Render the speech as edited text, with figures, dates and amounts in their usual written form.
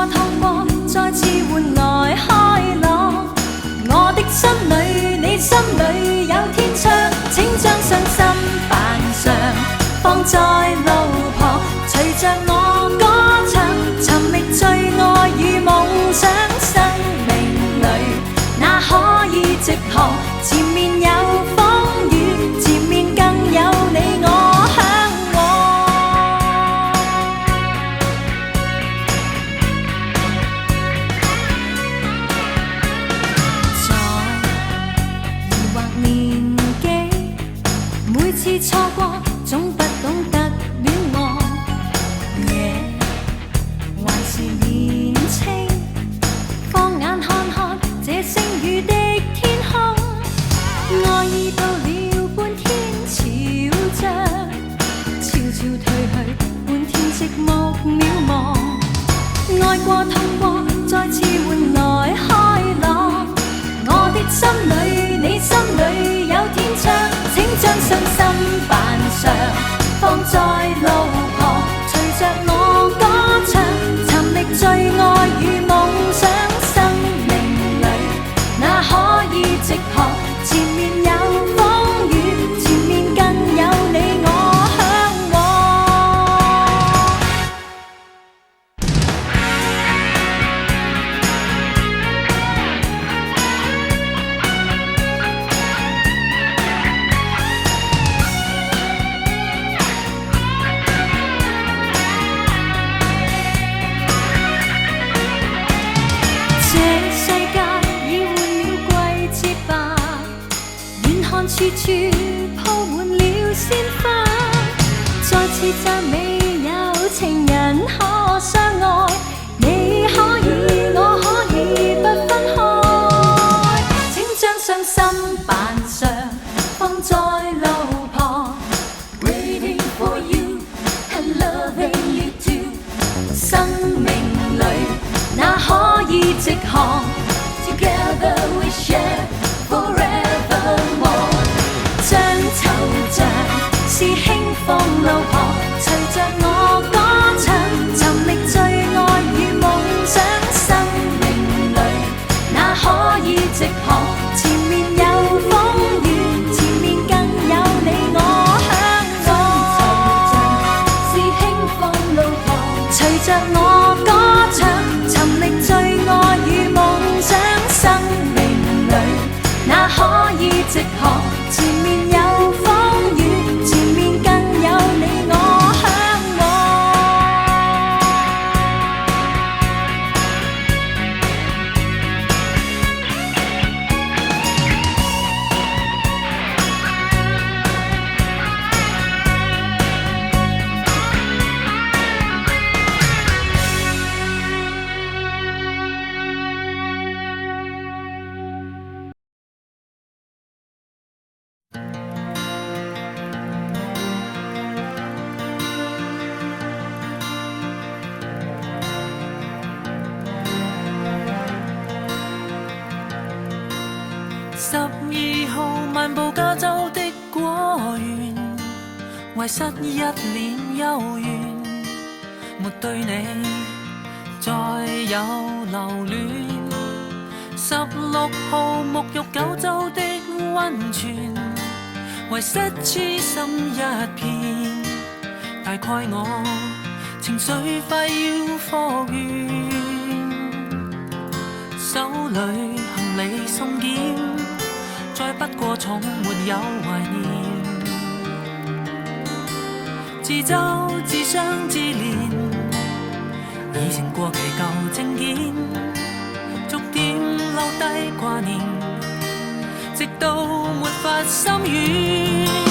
過痛過，再次換來開朗。我的心裏，你心裏有天窗，請將傷心扮上，放在路旁，隨着我歌唱，尋覓最愛與夢想。生命裏哪可以直航？前面有風雨，前面更有你我向往。在疑惑年紀，每次錯過總不懂得戀愛，夜還是年青，放眼看看這星雨的天空，愛意到了半天潮漲，悄悄退去，半天寂寞渺茫。愛過痛過，再次換來開朗。我的心裏，你心裏有天窗，請將傷心扮上，放在路旁，隨着我歌唱，尋覓最愛與夢想。生命裏哪可以直航？前面有風雨，前面更有你我向往。這世界已換了季節吧，遠看處處鋪滿了鮮花，再次讚美有情人可相愛，你可以我可以不分開，請將傷心扮上，放在路旁 Waiting for you and loving you too。 生命裏哪可以直航？ Together we share forevermore。 將惆悵是輕放路旁，隨着我歌唱，尋覓最愛與夢想。生命裏哪可以直航？前面有風雨，前面更有你我向往。是輕放路旁，隨着我歌唱，尋覓最愛與夢想。生命裏哪可以直航？前面有風雨，前面更有你我向往。12號漫步加州的果園，遺失一臉幽怨，沒對你再有留戀。16號沐浴九州的溫泉，遺失痴心一片，大概我情緒快要復原，手裏行李送檢，再不過重沒有懷念，自嘲自傷自憐，已成過期舊證件，逐漸留低掛念，直到沒法心軟。